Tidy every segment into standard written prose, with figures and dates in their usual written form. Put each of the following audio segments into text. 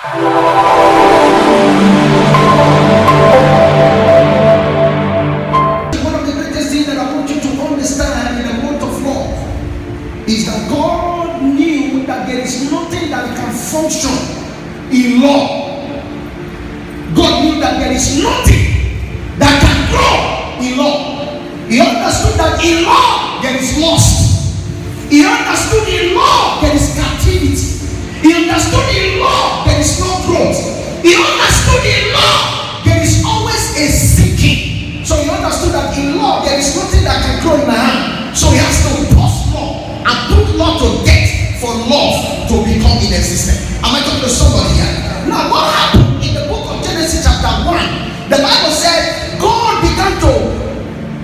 One of the greatest things that I want you to understand in the month of love is that God knew that there is nothing that can function in law. God knew that there is nothing that can grow in law. He understood that in law there is lust. He understood in law there is captivity. He understood in law there is no growth. He understood in law there is always a seeking. So he understood that in law there is nothing that can grow in my hand. So he has to pause law and put law to death for love to become inexistent. Am I talking to somebody here? Now what happened in the book of Genesis chapter 1? The Bible said God began to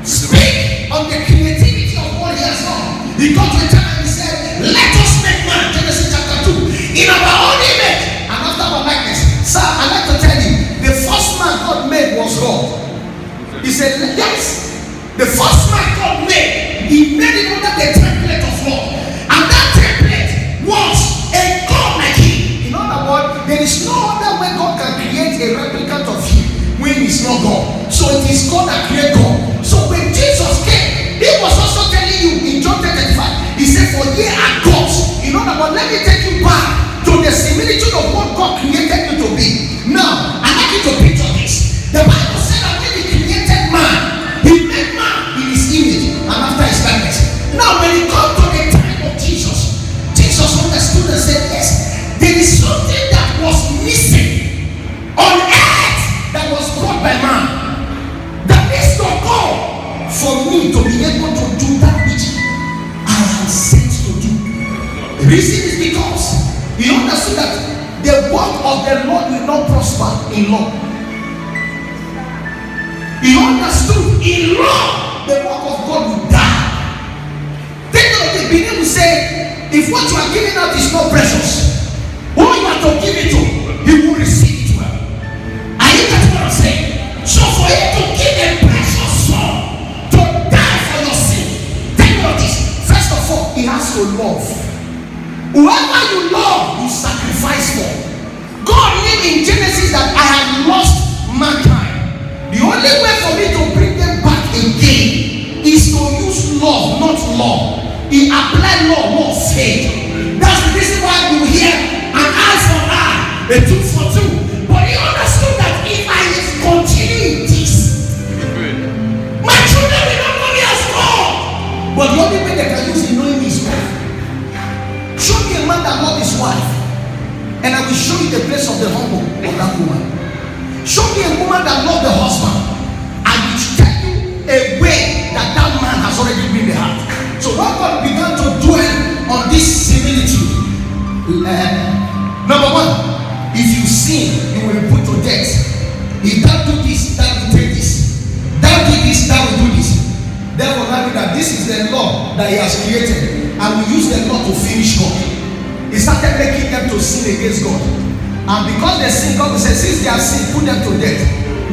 speak on the creativity of what he has done. He got to a time and he said, let us make man, Genesis chapter 2, in our own image and after our likeness. Sir, I like to tell you, the first man God made was God. He said, yes, the first man God made, he made it under the template of law. And that template was a God like him. In other words, there is no other way God can create a replicant of him when he's not God. So it is God that created God. So when Jesus came, he was also telling you in John 10:35, he said, for ye are gods. In other words, let me take you back to the similitude of what God created you to be. Now, I'd like you to picture this. The Bible said that when he created man, he made man in his image and after his likeness. Now, when it comes to the time of Jesus, Jesus understood and said, yes, there is something that was missing on earth that was brought by man. That is to go for me to be able to do that which I am sent to do. The reason is because he understood that the work of the Lord will not prosper in law. He understood in law the work of God will die. Think of the beginning, we say, if what you are giving out is not precious, who you are to give it to, he will receive it well. Are you getting what I'm saying? So for you to give a precious soul to die for your sin, think of this. First of all, he has to love. Whoever you love, you sacrifice for. God knew in Genesis that I had lost mankind. The only way for me to bring them back again is to use love, not law. He applied law, not faith. That's the reason why you hear an eye for eye, a tooth for tooth. But he understood that if I continue in this, my children will not know me as God. But the only way they can use it knowing me is God. Show me a man that loved his wife, and I will show you the place of the humble of that woman. Show me a woman that loved the husband, I will tell you a way that that man has already been the heart. So when God began to dwell on this similitude, number one, if you sin, you will be put to death. If thou do this, thou will take this. Thou do this, thou will do this. Therefore, now that this is the law that he has created, and we use the law to finish God. He started making them to sin against God. And because they sin, God will say, since they have sinned, put them to death.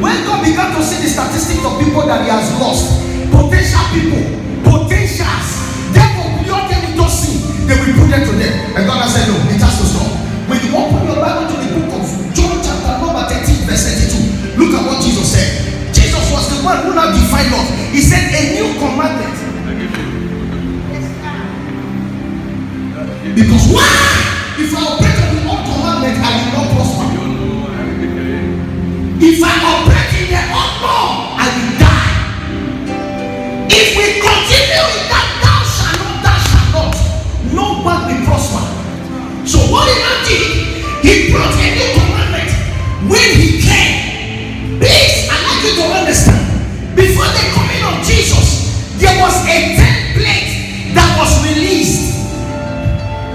When God began to see the statistics of people that he has lost, potential people, potentials, therefore we all them into sin, they will put them to death. And God has said, no, it has to stop. When you open your Bible to the book of John chapter number 13, verse 32, look at what Jesus said. Jesus was the one who now defined love. He said, a new commandment. Because why? If I operate on the old commandment, I will not prosper. If I operate in the old law, I will die. If we continue with that thou shalt not, no one will prosper. So what he now did, he brought a new commandment. When he came, please, I'd like you to understand, before the coming of Jesus, there was a template that was released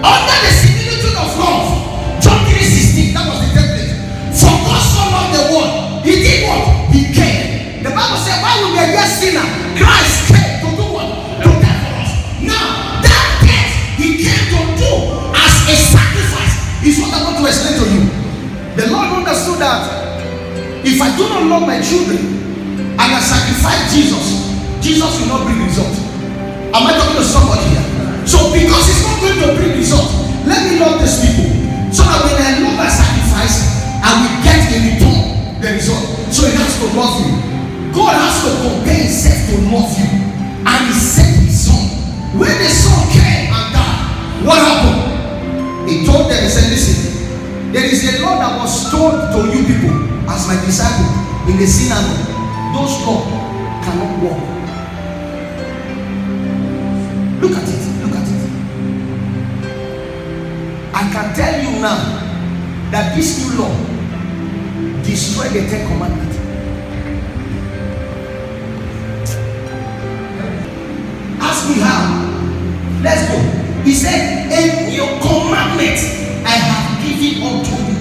under the similitude of love. John 3:16, that was the template. For God so loved the world, he did what? He came. The Bible said, while we were yet sinner, Christ came to do what? To die for us. Now, that death he came to do as a sacrifice is what I want to explain to you. The Lord understood that if I do not love my children and I sacrifice Jesus, Jesus will not bring results. Am I talking to somebody here? So because it's not going to bring results, let me love these people. So that when I love and sacrifice, There is a law that was told to you people as my disciple in the synagogue. Those laws cannot work. Look at it. Look at it. I can tell you now that this new law destroyed the 10 commandments. Ask me how. Let's go. He said, a new commandment I have given unto you.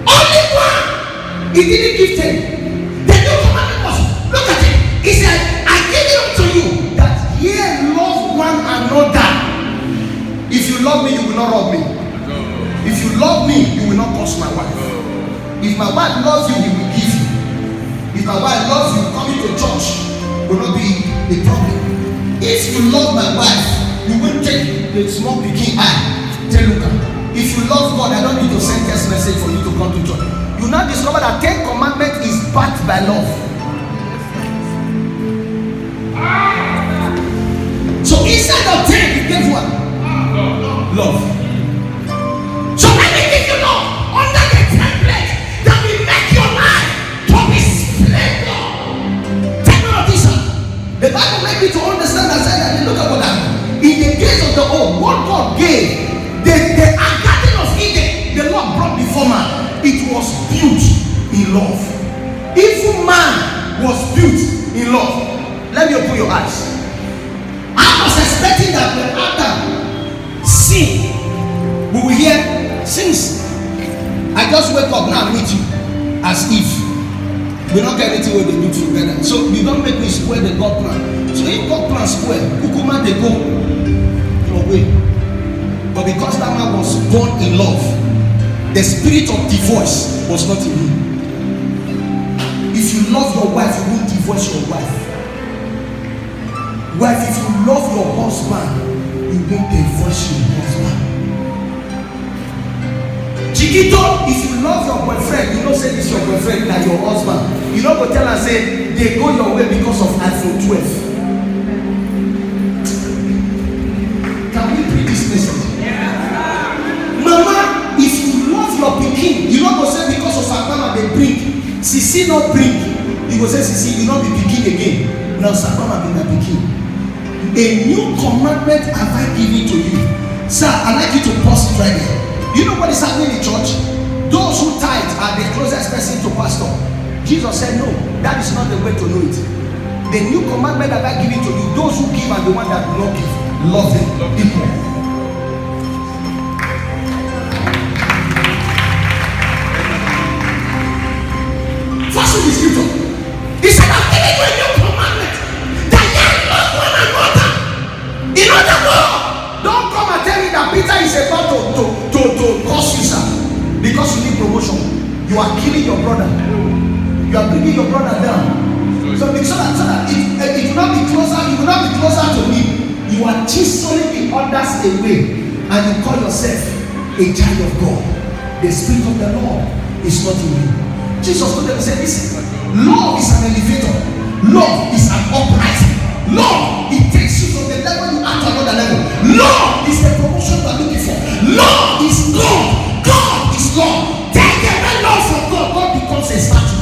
Only one. He didn't give 10. The new commandment was, look at it. He said, I give it unto you that ye love one another. If you love me, you will not rob me. If you love me, you will not curse my wife. If my wife loves you, he will give you. If my wife loves you, coming to church will not be a problem. If you love my wife, you will take the small picking eye. Tell Luca, if you love God, I don't need to send text message for you to come to church. You now discover that 10 commandment is backed by love. So inside of 10, you get what? Love. So let me give you love under the template that will make your life to be splendor. Take note of this. The Bible made me to understand and say that. Look at what happened. In the days of the old, what God gave, the garden of Eden, the Lord brought before man, it was built in love. Even man was built in love. Let me open your eyes. I was expecting that when Adam sinned, we will hear, since I just wake up now and meet you as if we don't get anything what they do together. So you don't make me spoil the God plan. So if God plan spoil, Kukuma they go your way. But because that man was born in love, the spirit of divorce was not in him. If you love your wife, you won't divorce your wife. Wife, if you love your husband, you won't divorce your husband. Chiquito, if you love your boyfriend, you don't say this your boyfriend like your husband. You don't go tell and say they go your way because of iPhone 12. Can we bring this message? Yeah. Mama, if you love your pikin, you don't go say because of Mama they bring. Sisi not bring. You go say Sisi, you not be pikin again. Now Mama be my pikin. A new commandment have I given to you. Sir, I'd like you to pause it right here. You know what is happening in church? Those who tithe are the closest person to pastor. Jesus said, no, that is not the way to know it. The new commandment that I give it to you, those who give are the one that do not give. Love them. People. First in the scripture, he said, I'm giving you a new commandment that ye love one another. In other words, don't come and tell me that Peter is about to curse you, sir, because you need promotion. You are killing your brother. You are bringing your brother down. So that it will not be closer. You will not be closer to me. You are chiseling the others away, and you call yourself a child of God. The spirit of the Lord is not in you. Jesus told them, he said, listen, love is an elevator. Love is an uprising. Love, it takes you from the level you are to another level. Love is the promotion you are looking for. Love is God. God is love. Take away love from God, God becomes a statue.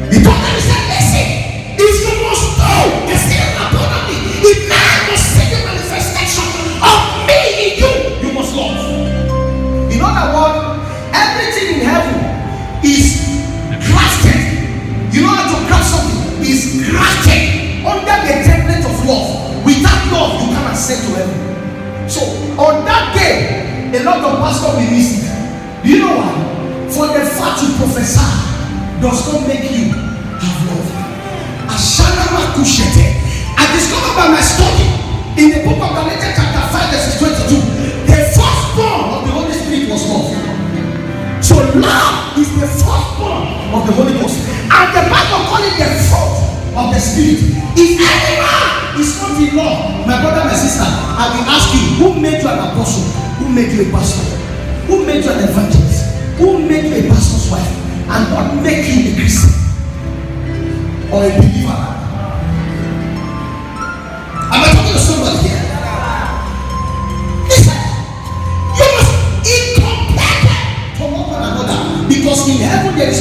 He told them, he said, listen, if you must know the fear abundantly, if man must see the manifestation of me in you, you must love. In other words, everything in heaven is crafted. You know how to craft something? Is crafted under the template of love. Without love, you cannot ascend to heaven. So on that day, a lot of pastors will miss it. Do you know why? For the fact you prophesy does not make you have love. Ashanama Kushete. I discovered by my study in the book of Galatians chapter 5 verses 22, the firstborn of the Holy Spirit was love. So love is the firstborn of the Holy Ghost. And the Bible calls it the fruit of the Spirit. If any man is not in love, my brother, my sister, I will ask you, who made you an apostle? Who made you a pastor? Who made you an evangelist? Who made you a pastor's wife? And what made you a Christian or a believer? Am I talking to somebody here? Listen,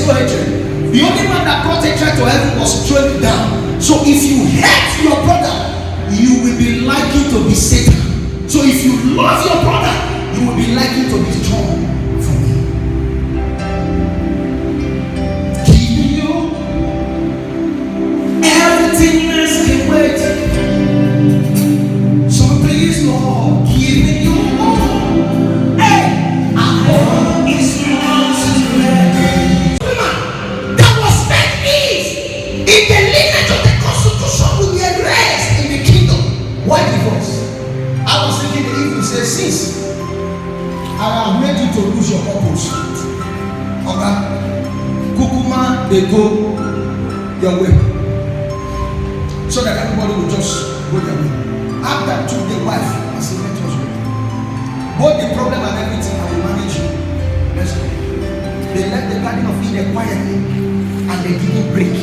is no hatred. The only man that brought hatred to heaven was thrown down. So if you hate your brother, you will be likely to be Satan. So if you love your brother, you will be likely to be strong for me. Give you everything else can wait. So please, Lord, give me you all. Hey, all is not ready. That was made ease in the lineage of the constitution will be erased in the kingdom. Why divorce? I was thinking the evening says, since I have made you to lose your purpose, okay, kukuma they go your way, so that everybody will just go their way. After took the wife and said, let us go. Both the problem and everything, I will manage you. Let's go. They left the garden of Eden quietly and they didn't break.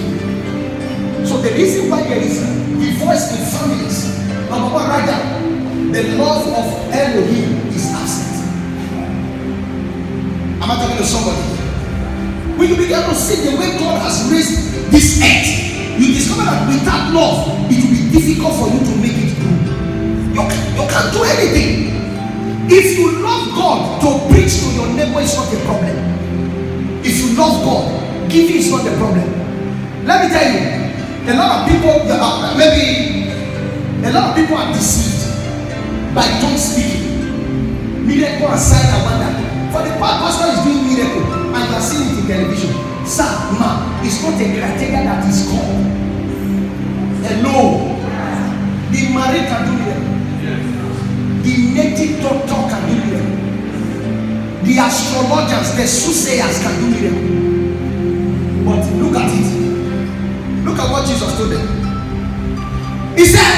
So the reason why there is divorce in families, number one, rather, the love of Elohim is absent. Am I talking to somebody? When you begin to see the way God has raised this earth, you discover that without love, it will be difficult for you to make it grow. You can't do anything. If you love God, to preach to your neighbor is not a problem. If you love God, giving is not the problem. Let me tell you, a lot of people, maybe a lot of people are deceived by tongue speaking. Miracle and sign and wonder. For the part pastor is doing miracle and you are seeing it in television. Sir, ma, it's not a criteria that is called. Hello. The married can do miracle. The native doctor can do miracle. The astrologers, the soothsayers can do miracle. But look at it. Look at what Jesus told them. He said,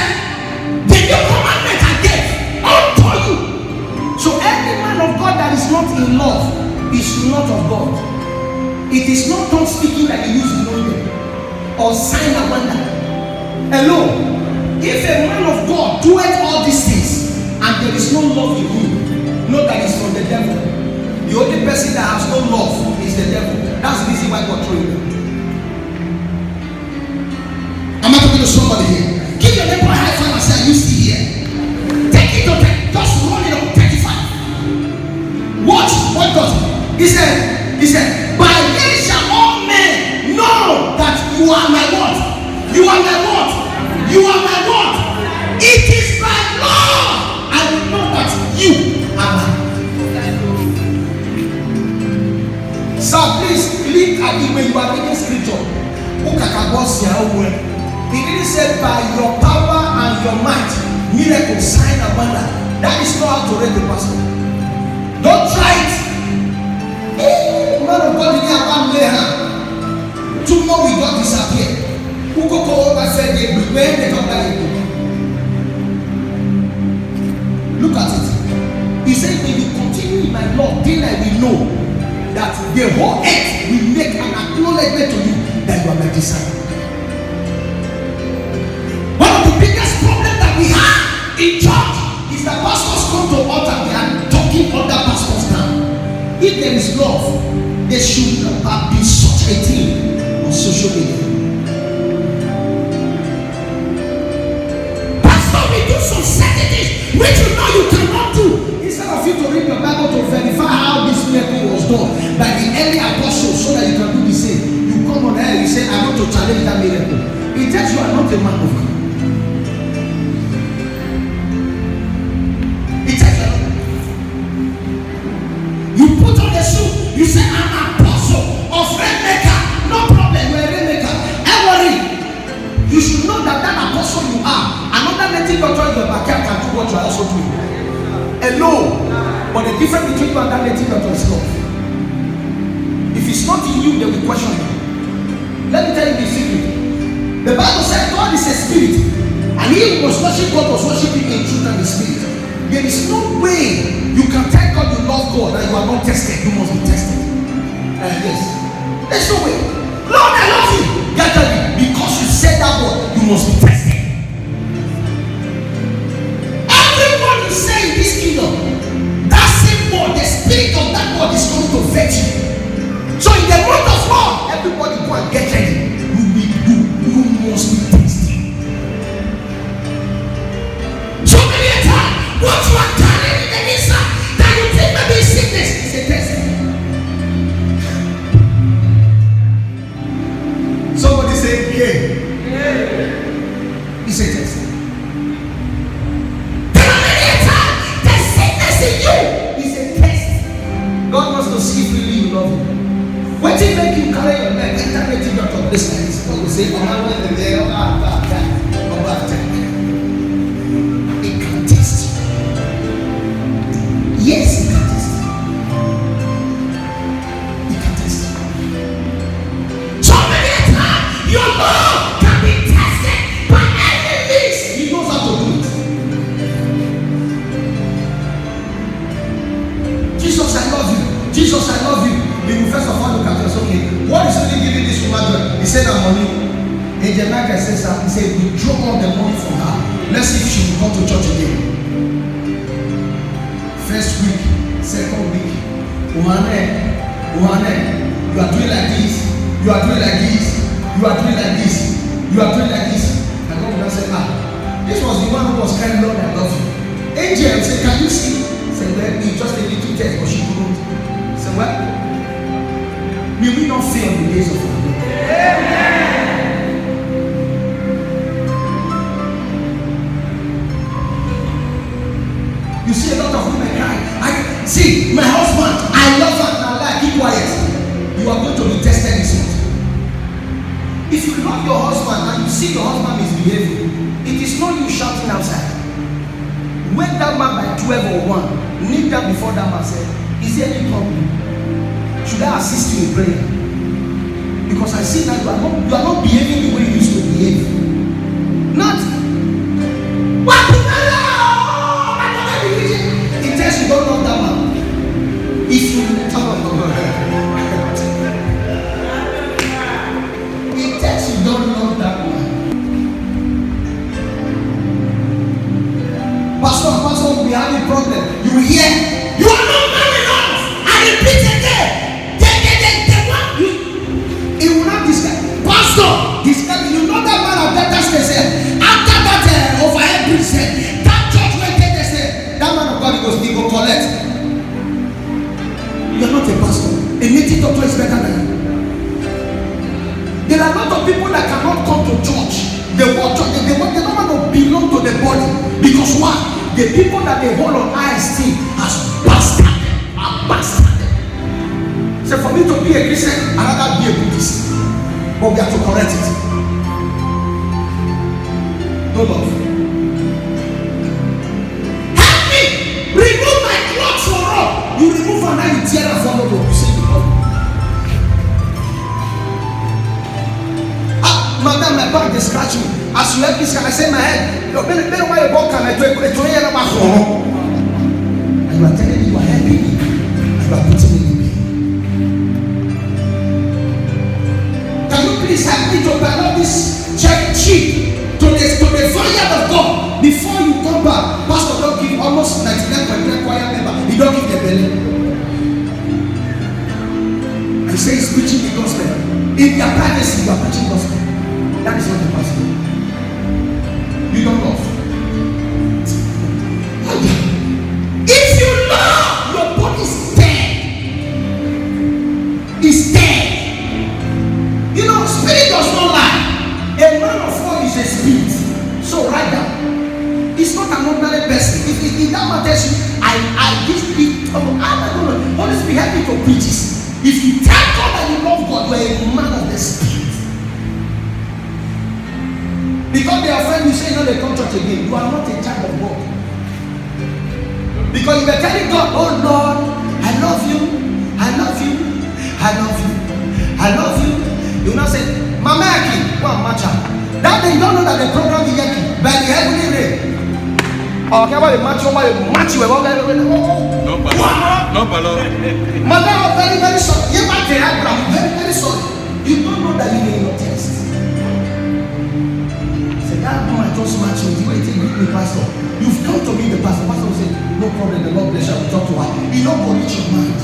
the new commandment I gave unto you. So any man of God that is not in love is not of God. It is not tongue speaking that he used to know them, or sign and wonder. Hello. If a man of God doeth all these things and there is no love in him, know that it's from the devil. The only person that has no love is the devil. That's the reason why God threw him. Am I talking to somebody here? Give your neighbor a high five and say, you see here. Take it to 10. Just roll it up. 35. Watch. What does it? He said, by this shall all men know that you are my what? You are my what? You are my what? It is my law. I will know that you are mine. So please, look at it when you are reading scripture. He didn't say by your power and your might, miracle, sign and wonder. That is not how to read the pastor. Don't try it. Hey, man of God, didn't have one lay hand. Tomorrow we got disappear. Who go call over said they when they come back. Look at it. He said, when you continue in my law, then I will know that the whole earth will make an acknowledgement to you that you are my disciple. One of the biggest problems that we have in church is that pastors come to altar and are talking other pastors down. If there is love, there should not have been such a thing on social media. Pastor, we do some certain things which you know you cannot do. Instead of you to read your Bible to verify how this miracle was done by the early apostles so that you can do the same, you come on air and you say, I want to challenge that miracle. It tells you are not a man of God. It tells you. You put on a suit, you say, I'm an apostle of rainmaker. No problem, you're a rainmaker. Every you should know that that apostle you are, another native doctor in your backyard can do what you are also doing. Hello. But the difference between you and that native doctor is love. If it's not in you, they will question you. Let me tell you the secret. The Bible said God is a spirit, and he who was worship God was worshiping in truth and the spirit. There is no way you can tell God you love God and you are not tested. You must be tested. Yes. There's no way. Lord, I love you. Get ready. Because you said that word, you must be tested. Everyone you say in this kingdom, that same word, the spirit of that word is going to vet you. So in the month of Lord, see if really you love him. What did make you carry your leg? Enter the doctor this night. God will say, oh, I went there. It can taste you. Yes, it can taste you. It can taste you. So many times, your love can be tested by enemies. He knows how to do it. Jesus, I love you. Jesus, I love you. You will first of all look at us, okay, what is really giving this woman joy? He said her money. Angel Michael says that, he said, we draw all the money from her. Let's see if she will come to church again. First week, second week, woman, you are doing like this, you are doing like this, you are doing like this, you are doing like this. And God will say, this was the one who was crying, Lord, I love you. Angel said, can you see? Said, well, it's just a little test, but she couldn't. Said, well, may we not fail the days of our Lord. Amen. You see a lot of women cry. I see my husband, I love her, now like keep quiet. You are going to be tested this month. If you love your husband and you see your husband misbehaving, it is not you shouting outside. When that man by 12 or 1 kneel down before that man said, is there any problem? Should I assist you in prayer? Because I see that you are not behaving the way you used to behave. Not what? It tells you don't love that man. If you it tells you don't love that man. Pastor, we have a problem. You hear? You are not man enough. I repeat again. Pastor, you know that man of that said, after that overhead bridge said, that church went there, they said, that man of God goes, he go collect. You are not a pastor. A native doctor is better than you. There are a lot of people that cannot come to church. They want church, they don't want to belong to the body. Because why? The people that they hold on IST has bastard. So for me to be a Christian, I'd rather be a Buddhist. But we have to correct it. No love. Help me! Remove my clothes for all. You remove and now you tear and follow up. You say you love me. Madam, my back they scratch me. As you help me, can I say my head? Better why you walk and I do it. And you are telling me you are helping me. And you are putting me in pain. Please help me to develop this church cheap to the fire of God. Before you come back, Pastor don't give almost 99% choir member. He don't give the belly. And say he's preaching the gospel. In their privacy, you are preaching gospel. That is not the pastor. You don't love. If you love, your body is dead. It's dead. You know, spirit does not lie. A man of God is a spirit. So write down. It's not an ordinary person. If that matters you, Holy Spirit help me to preach this. If you tell God that you love God, you are a man of the spirit. Because they are friends, you say no, they come church again. You are not a child of God. Because you are telling God, oh Lord, I love you, I love you, I love you, I love you. You will not say, Mama Aki, one matcha. That day you don't know that the program is Yaki by the heavenly rain. Okay, about the match, over the match, we're going no, Mother, I'm very, very sorry. You might have I'm very, very sorry. You don't know that you need your test. Say, that woman just match with you, waiting with me, Pastor. You've come to me, the pastor. Pastor will say, no problem, the Lord bless you, I will talk to her. You don't go reach your mind.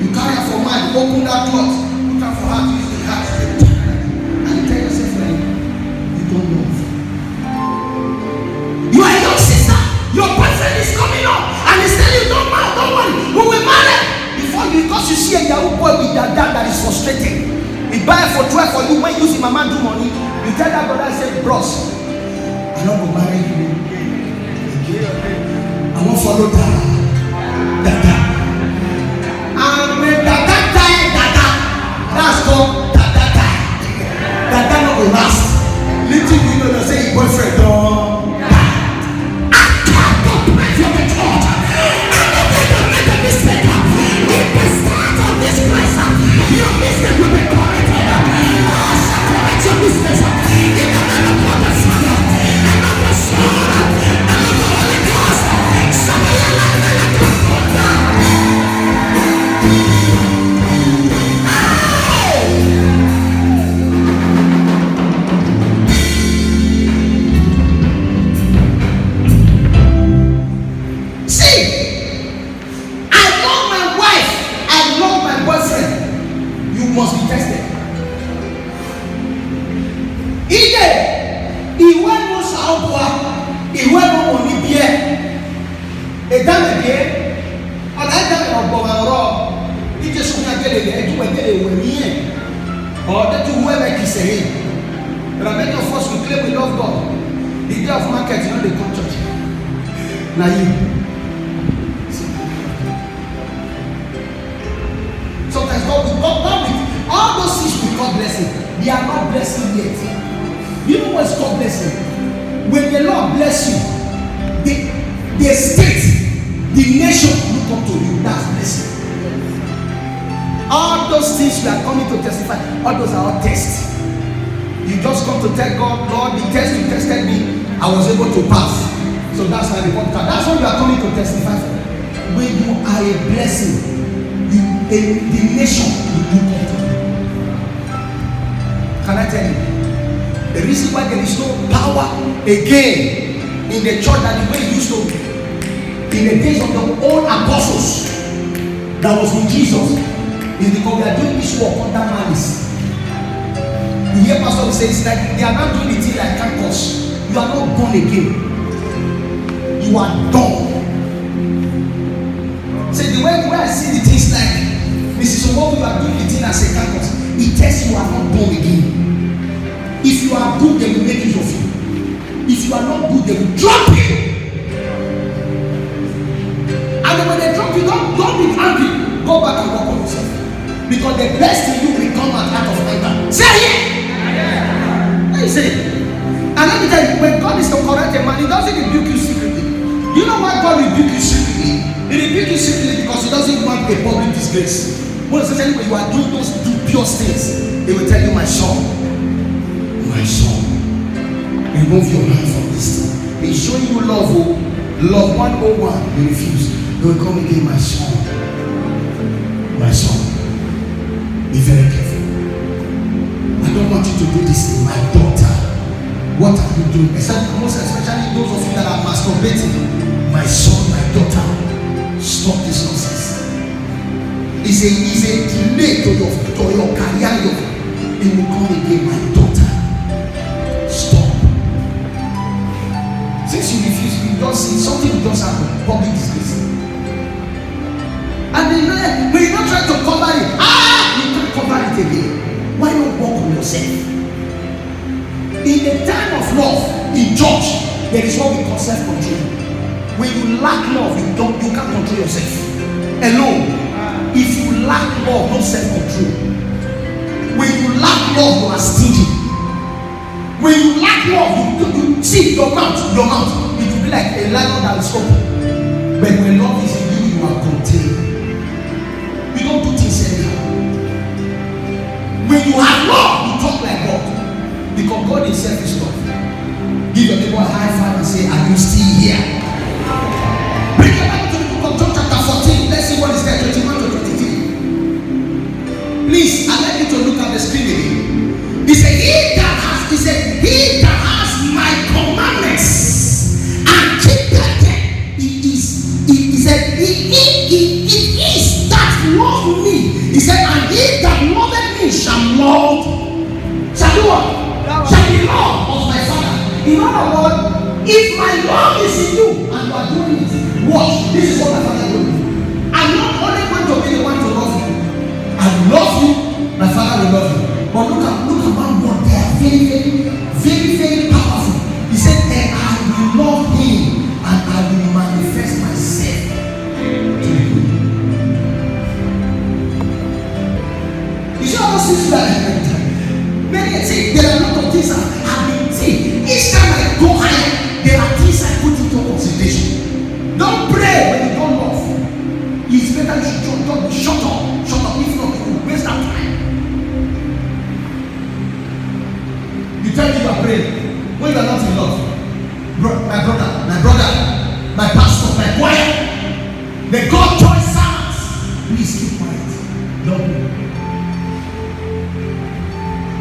You carry her for mind, open that cloth, look out for her to use the heart, and you tell yourself, you don't know. You are a young sister, your boyfriend is coming up, and he's telling you, don't worry, we will marry. Before you, because you see a young boy with that dad that is frustrated, he buy for 12 for you, when you see mama do money, you tell that brother, say, bros, I don't go marry you. I won't follow that. A time again, and I time of Bobaro, it just won't get it to a day when me or that to whoever is saying. But I many of us we claim we love God. The day of market, you know, they come church. Now you. Sometimes God with all those things we call blessing, they are not blessing yet. You know what's called blessing? When the Lord bless you, the state, the nation look up to you. That's blessing. All those things we are coming to testify, all those are all tests. You just come to tell God, Lord, the test you tested me, I was able to pass. So that's my report card. That's what you are coming to testify for. When you are a blessing, the nation will look up to you. Can I tell you? The reason why there is no power again in the church that the way it used to be in the days of the old apostles that was with Jesus is because we are doing this work under malice. You hear Pastor say it's like they are not doing the thing like campus. You are not born again. You are done. Say the way I see the things like Mrs. Omobu, you are doing the thing as a campus. It tells you are not born again. If you are good, they will make use of you. If you are not good, they will drop you. And when they drop you, don't be angry. Go back and work on yourself. Because the best in you will come out of anger. Say it! What you say? And let me tell you, when God is to correct a man, he doesn't rebuke you secretly. You know why God rebuke you secretly? He rebukes you secretly because he doesn't want a public disgrace. Most especially when you are doing those dubious things, he will tell you, my son, remove your hand from this thing. He's showing you love, love 101. You refuse. He will come again, my son, be very careful. I don't want you to do this thing, my daughter. What are you doing? Most especially those of you that are masturbating. My son, my daughter, stop this nonsense. It's a delay to your career. It will come again, my daughter. Stop. Since you refuse, you don't see something will just happen. Public disgrace. And then when you don't try to cover it, you can't cover it again. Why not work on yourself? In the time of love, in church, there is what we call self-control. When you lack love, you can't control yourself. Alone. If you lack love, no self-control. When you lack love, you are stingy. When you lack love, you see your mouth, it will be like a lion that is open. But when love is in you, you are contained. You don't do things anyhow. When you have love, you talk like God. Because God himself is love. Give your neighbor a high five and say, are you still here? Bring your Bible to the book of John chapter 14. Let's see what is there, 21 to 23. Please, I'd like you to look at the screen again. He said, he that has my commandments and keepeth them, he said, it is that love me. He said, and he that loveth me shall do what? Shall be loved of my Father. In other words, if my love is in you and you are doing it, watch. This is what my Father will do. I'm not only going to be the one to love you. I will love you, my Father will love you. But look at one word there, very powerful. He said, and I will love him and I will manifest myself to you. You see all those things that many say there are a lot of things I have been saying. Each time I go higher, there are things I put into consideration. Don't pray when you don't love. It's better you should shut up. If not, you will waste that time. You tell me you are praying when you are not in love. My brother, my pastor, my choir, the God choice servants. Please keep quiet. Love me.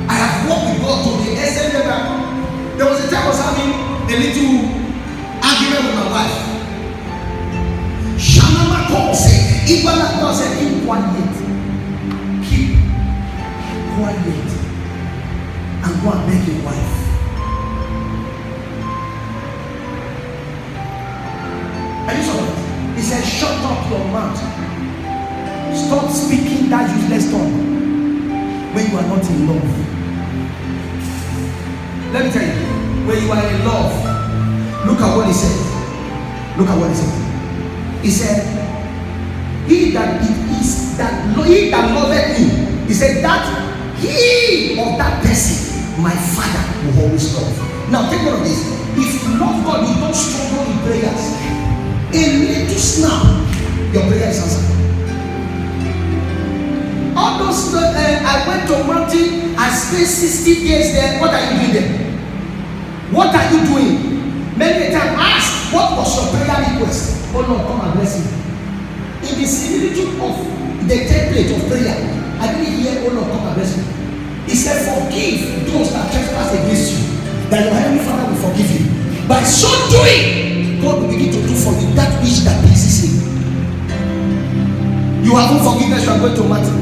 I have walked with God to the extent that there was a time I was having a little argument with my wife. Shanama called said, even that God said, keep quiet. Keep quiet. And go and beg your wife. Are you sorry? He said, shut up your mouth. Stop speaking that useless tongue when you are not in love. Let me tell you, when you are in love, look at what he said. Look at what he said. He said, he that loveth me, he said that he of that person my Father will always love. Now take note of this. If you love God, you don't struggle in prayers. A little snap, your prayer is answered. All those I went to mountain, I spent 60 days there. What are you doing there? What are you doing? Many times ask, what was your prayer request? Oh Lord, come and bless me. In the similitude of the template of prayer, I didn't hear, oh Lord, come and bless me. He said, forgive those that trespass against you, that your heavenly Father will forgive you. By so doing, God will begin to do for you that which that pleases him. You have no forgiveness, you are going to matter.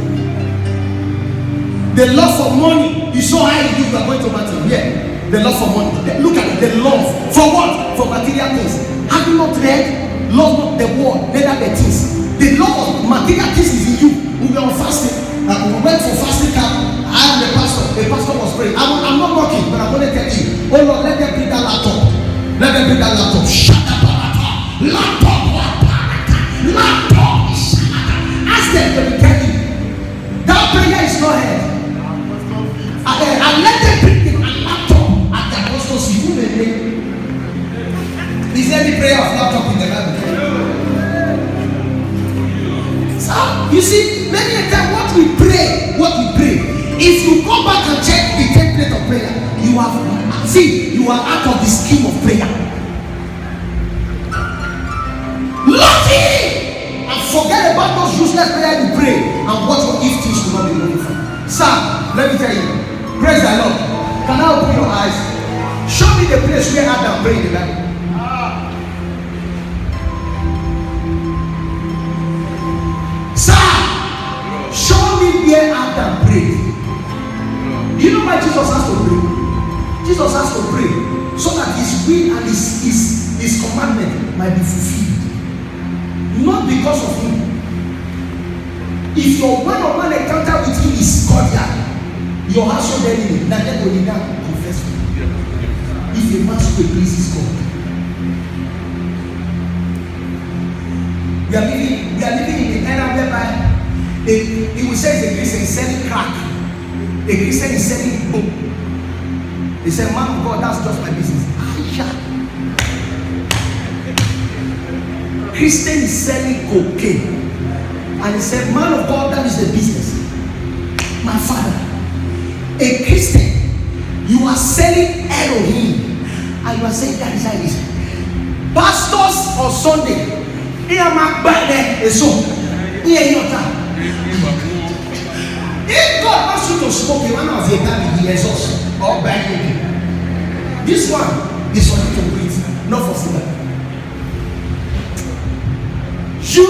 The love for money is so high in you, you are going to matter. Yeah, the love for money. Look at it, the love. For what? For material things. Have you not read? Love not the world, neither the things. The love of material things is in you. We were on fasting. We went for fasting camp. I am the pastor. The pastor was praying. I'm not mocking, but I'm going to tell you. Oh Lord, let them bring that laptop. Let them bring that laptop. Shut up, laptop. Laptop. Ask them to tell you. That prayer is not heard. And let them bring the laptop at the apostle. Is there any prayer of laptop in the Bible? So, you see, many a time what we pray, if you go back and check the template of prayer, you are out of the scheme of prayer. Love him and forget about those useless prayers you pray and watch what if things will not be moving from. Sir, let me tell you, praise the Lord. Can I open your eyes? Show me the place where Adam prayed in the Bible. Sir, show me where Adam prayed. You know why Jesus has to pray? Jesus has to pray so that his will and his commandment might be fulfilled. Not because of him. If your one-on-one encounter with him is cordial, your household enemy, then will now confess him. If a man should pleases God. We are living in the era whereby he will say the Christian is selling crack. A Christian is selling book. He said, man of God, that's just my business. Christian is selling cocaine. And he said, man of God, that is the business. My father, a Christian, you are selling heroin. And you are saying that is how it is. Pastors on Sunday, if God wants you to smoke, you want to have the exhaust or bang it. This one is for you to breathe, not for food. You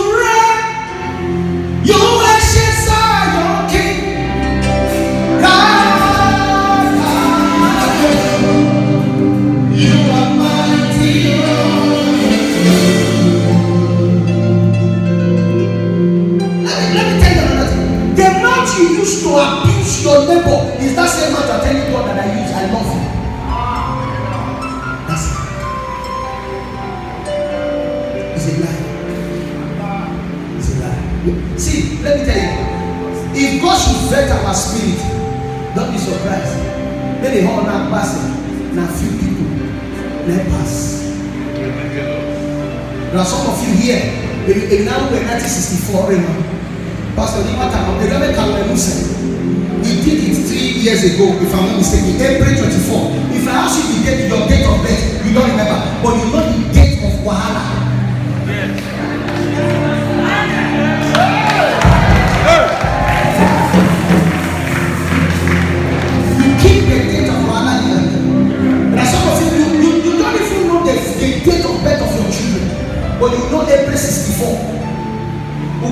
worship your King. You are mighty. Let me tell you another thing. The mouth you use to abuse your neighbor is that same mouth you're telling God that I use. I love you. That's it. It's a lie. It's a lie. See, let me tell you. If God should vet our spirit, don't be surprised. Let the whole now pass it. Now few people let pass. There are some of you here. If now we're 1964, Pastor Nimata, the Reverend Calvin said, we did it 3 years ago, if I'm not mistaken, April 24. If I ask you the date, your date of birth, you don't remember, but you know the date of Wahala. You keep the date of Wahala. There are some of you, you don't even know the date of birth of your children, but you know April 64.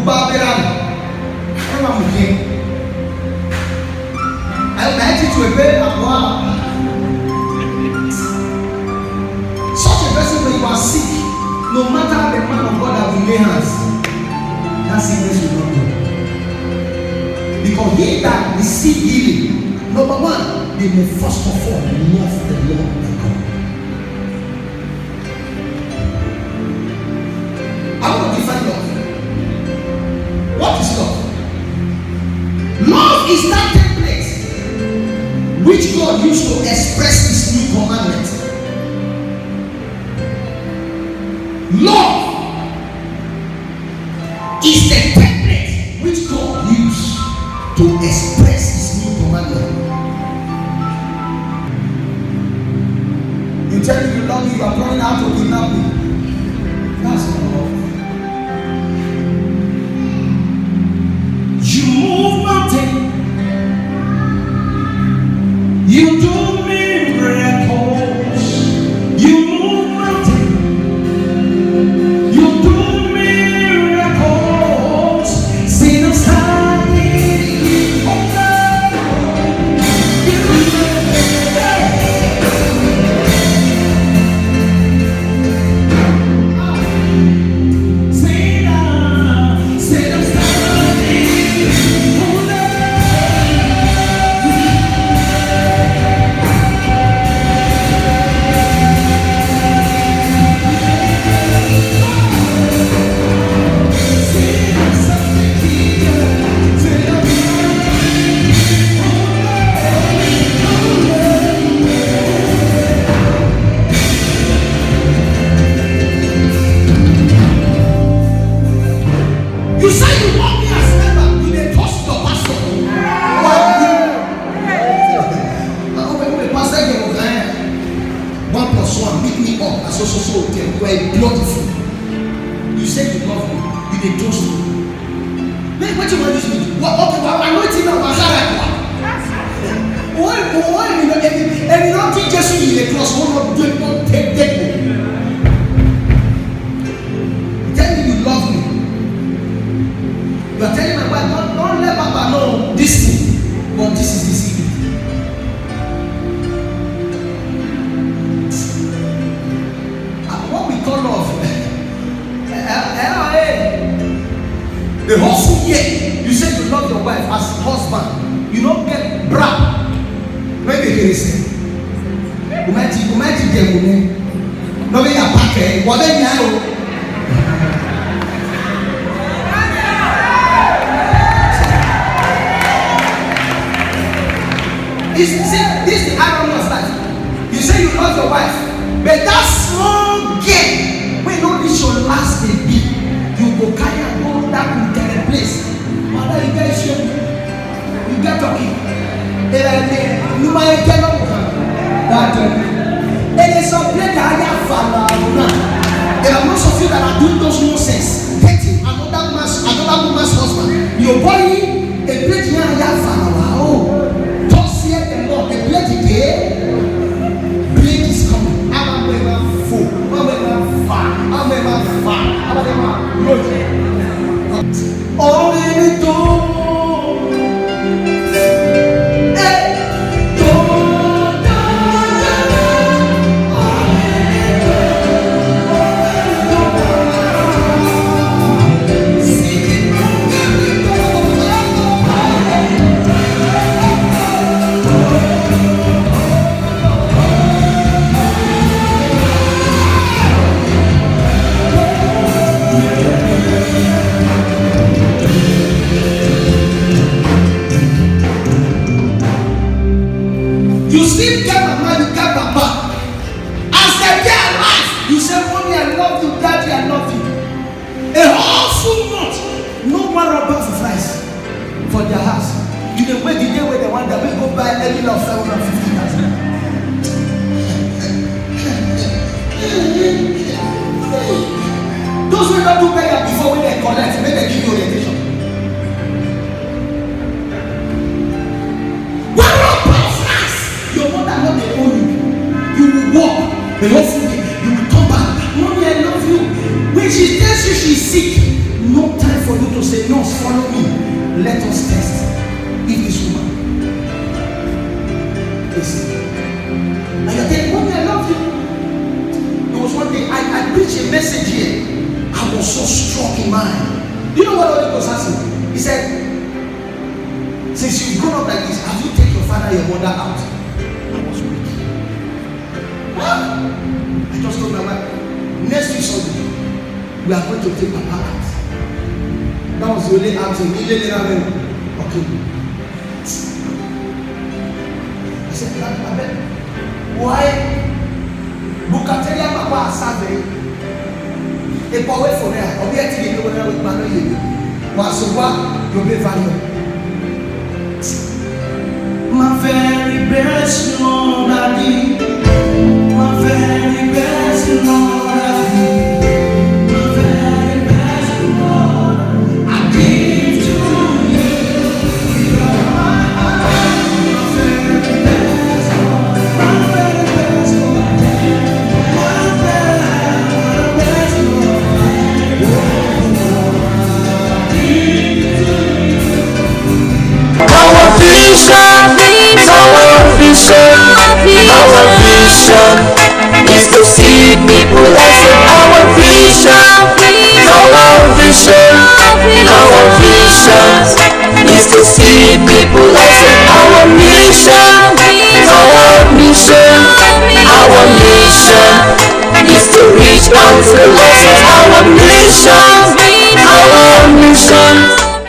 Ubaberan. I like it to a bed and wow. Such a person when you are sick, no matter the man of God that will lay hands. Because he that receive healing, number one, they may first of all love the Lord their God. I want to define love. What is love? Love is that template which God used to express his new commandment. Love is the template which God used to express his new commandment. You tell me you love me, you are planning out to kidnap me. That's not love. You move mountains. You do miracles. You move mountains. You do miracles. See them standing over. See them standing over. You say you want me as member, you dey trust your pastor. When pastor get over 1+1, meet me up as so okay, we're beautiful. You say you love me, you dey trust me. Then what you want to do? What? Okay, well, I'm not even a Mazara. Why? And you don't think just you dey trust one of them not take. Tell me you love me. You are telling my wife, don't let Papa know this thing, but this is the secret. What we call love, the whole year, you say you love your wife as husband, you don't get bra. Maybe you can say, no, we are packing, whatever you know. This is the irony of life. You say you love your wife, but that small game, when you know this your last baby, you go carry and go that wicked place. Mother, you get show, you get talking. You might get up that. It is a place that I have found. There are most of you that are doing those nonsense, dating another woman's husband. Your body, a place here I have found. The blade is coming. I'm never full. I'm never far. I'm never far. I'm never low. Only the door. You still get my man, you get my back. As they get alive, you say, Mommy, I love you, Daddy, I love you. A whole full month, no one rubber for fries for their house. You can wait the day where they want that we go buy any of 750,000. Those who don't do better before when they collect, when they give you orientation. Your mother not they own you. You will walk the whole day. You will come back. Mommy, I love you. When she tells you she's sick, no time for you to say, no, follow me. Let us test if this woman. Listen. And you're telling, Mommy, I love you. There was one day I preached a message here. I was so struck in mind. You know what Holy Ghost asked me? He said, Since you've grown up like this, have you taken your father, your mother out? I was weak. I just told my wife, next week Sunday, we are going to take Papa out. That was the only outing. Okay. I said, I bet. Why? Bukateria Papa Sabe. A power for her. Obviously, you know what Mano was what you be value. My very best, Lord, I did. My very best, Lord, I did. My very best, Lord, I give to you. You are my heart. My very best, Lord, my very best, Lord, my very best, Lord, I give to you. Our vision is to see people as our vision is to see people as our mission is to reach out to the lost. Our mission